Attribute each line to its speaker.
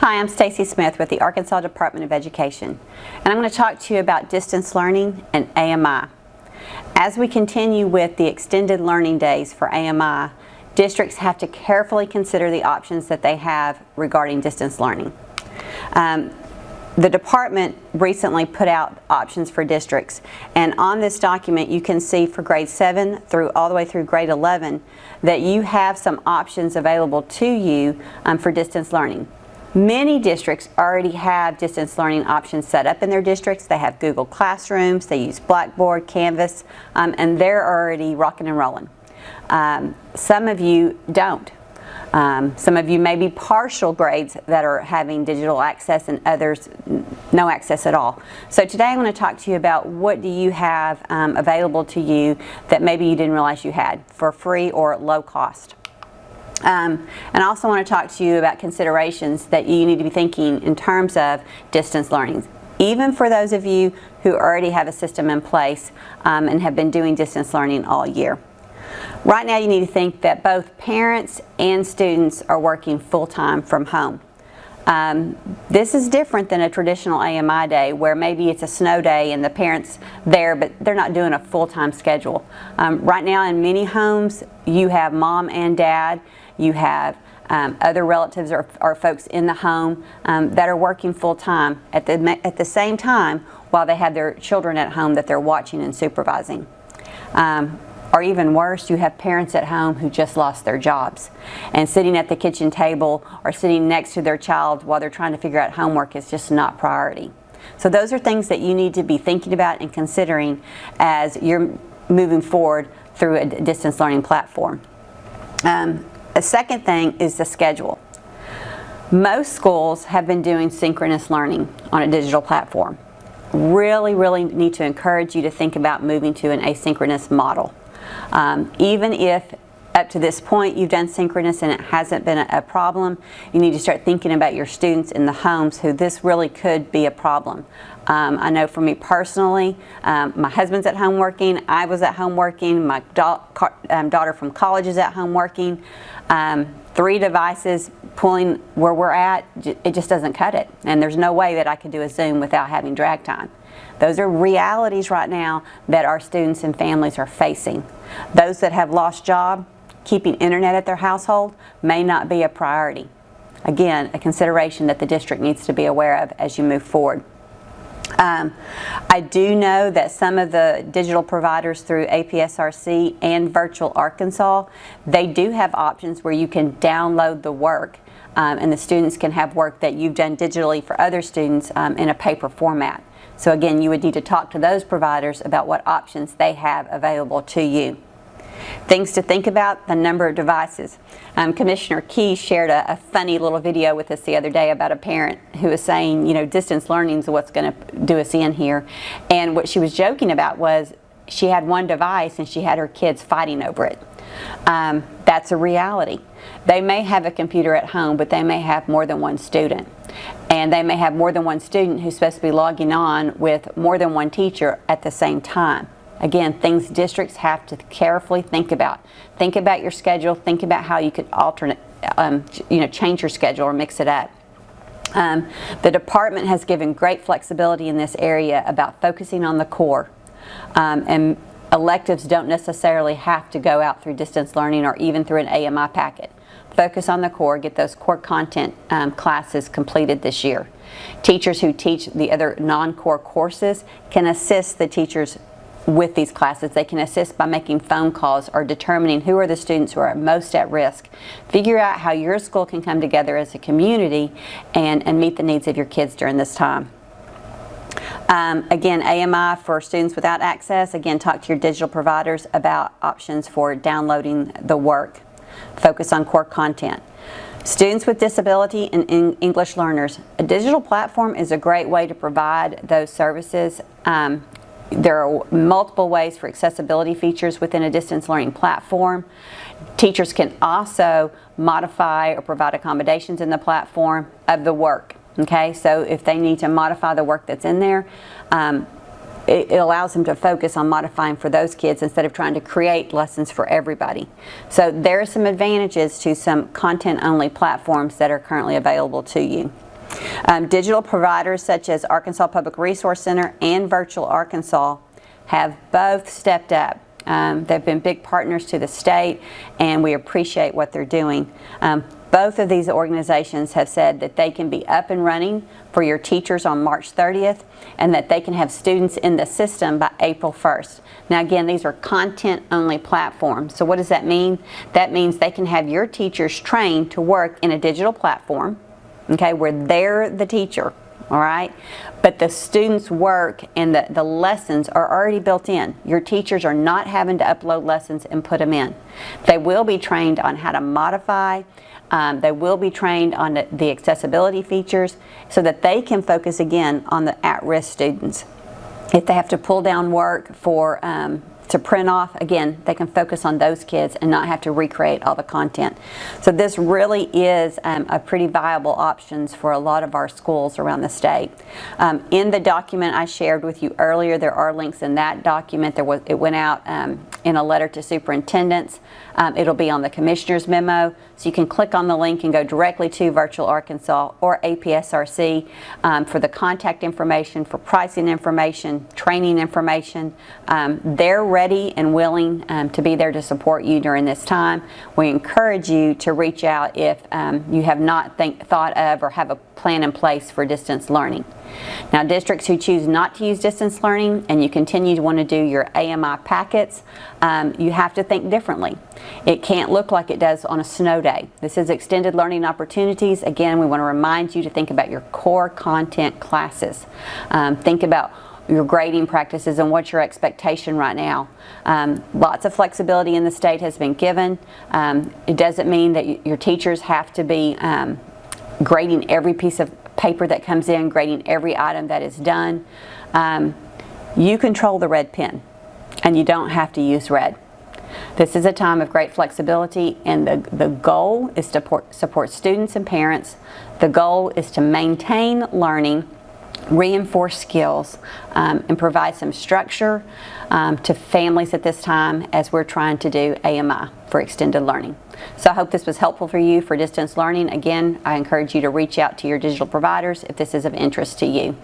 Speaker 1: Hi, I'm Stacy Smith with the Arkansas Department of Education, and I'm going to talk to you about distance learning and AMI. As we continue with the extended learning days for AMI, districts have to carefully consider the options that they have regarding distance learning. The department recently put out options for districts, and on this document you can see for grade 7 through all the way through grade 11 that you have some options available to you for distance learning. Many districts already have distance learning options set up in their districts. They have Google Classrooms, they use Blackboard, Canvas, and they're already rocking and rolling. Some of you don't. Some of you may be partial grades that are having digital access and others no access at all. So today I'm going to talk to you about what do you have available to you that maybe you didn't realize you had for free or at low cost. And I also want to talk to you about considerations that you need to be thinking in terms of distance learning. Even for those of you who already have a system in place and have been doing distance learning all year. Right now you need to think that both parents and students are working full-time from home. This is different than a traditional AMI day where maybe it's a snow day and the parents there but they're not doing a full-time schedule. Right now in many homes you have mom and dad, you have other relatives or folks in the home that are working full-time at the same time while they have their children at home that they're watching and supervising. Or even worse, you have parents at home who just lost their jobs and sitting at the kitchen table or sitting next to their child while they're trying to figure out homework is just not priority. So those are things that you need to be thinking about and considering as you're moving forward through a distance learning platform. A second thing is the schedule. Most schools have been doing synchronous learning on a digital platform. Really need to encourage you to think about moving to an asynchronous model. Even if up to this point you've done synchronous and it hasn't been a problem, you need to start thinking about your students in the homes who this really could be a problem. I know for me personally, my husband's at home working, I was at home working, my daughter from college is at home working. 3 devices pulling where we're at, it just doesn't cut it. And there's no way that I could do a Zoom without having drag time. Those are realities right now that our students and families are facing. Those that have lost job, keeping internet at their household may not be a priority. Again, a consideration that the district needs to be aware of as you move forward. I do know that some of the digital providers through APSRC and Virtual Arkansas, they do have options where you can download the work and the students can have work that you've done digitally for other students in a paper format. So again, you would need to talk to those providers about what options they have available to you. Things to think about: the number of devices. Commissioner Key shared a funny little video with us the other day about a parent who was saying, you know, distance learning is what's going to do us in here. And what she was joking about was she had one device and she had her kids fighting over it. That's a reality. They may have a computer at home, but they may have more than one student. And they may have more than one student who's supposed to be logging on with more than one teacher at the same time. Again, things districts have to carefully think about. Think about your schedule. Think about how you could alternate, change your schedule or mix it up. The department has given great flexibility in this area about focusing on the core. And electives don't necessarily have to go out through distance learning or even through an AMI packet. Focus on the core, get those core content classes completed this year. Teachers who teach the other non-core courses can assist the teachers with these classes. They can assist by making phone calls or determining who are the students who are most at risk. Figure out how your school can come together as a community and meet the needs of your kids during this time. Again, AMI for students without access, again, talk to your digital providers about options for downloading the work. Focus on core content. Students with disability and English learners, a digital platform is a great way to provide those services. There are multiple ways for accessibility features within a distance learning platform. Teachers can also modify or provide accommodations in the platform of the work. Okay, so if they need to modify the work that's in there, it allows them to focus on modifying for those kids instead of trying to create lessons for everybody. So there are some advantages to some content-only platforms that are currently available to you. Digital providers such as Arkansas Public Resource Center and Virtual Arkansas have both stepped up. They've been big partners to the state, and we appreciate what they're doing. Both of these organizations have said that they can be up and running for your teachers on March 30th and that they can have students in the system by April 1st. Now again, these are content-only platforms. So what does that mean? That means they can have your teachers trained to work in a digital platform, okay, where they're the teacher, all right? But the students' work and the lessons are already built in. Your teachers are not having to upload lessons and put them in. They will be trained on how to modify. They will be trained on the accessibility features so that they can focus again on the at-risk students. If they have to pull down work for to print off, again, they can focus on those kids and not have to recreate all the content. So this really is a pretty viable options for a lot of our schools around the state. In the document I shared with you earlier, there are links in that document. It went out in a letter to superintendents. It'll be on the commissioner's memo, so you can click on the link and go directly to Virtual Arkansas or APSRC for the contact information, for pricing information, training information. They're ready and willing to be there to support you during this time. We encourage you to reach out if you have not thought of or have a plan in place for distance learning. Now, districts who choose not to use distance learning and you continue to want to do your AMI packets, you have to think differently. It can't look like it does on a snow day. This is extended learning opportunities. Again, we want to remind you to think about your core content classes. Think about your grading practices and what's your expectation right now. Lots of flexibility in the state has been given. It doesn't mean that your teachers have to be grading every piece of paper that comes in, grading every item that is done. You control the red pen, and you don't have to use red. This is a time of great flexibility, and the goal is to support students and parents. The goal is to maintain learning, reinforce skills, and provide some structure to families at this time as we're trying to do AMI for extended learning. So I hope this was helpful for you for distance learning. Again, I encourage you to reach out to your digital providers if this is of interest to you.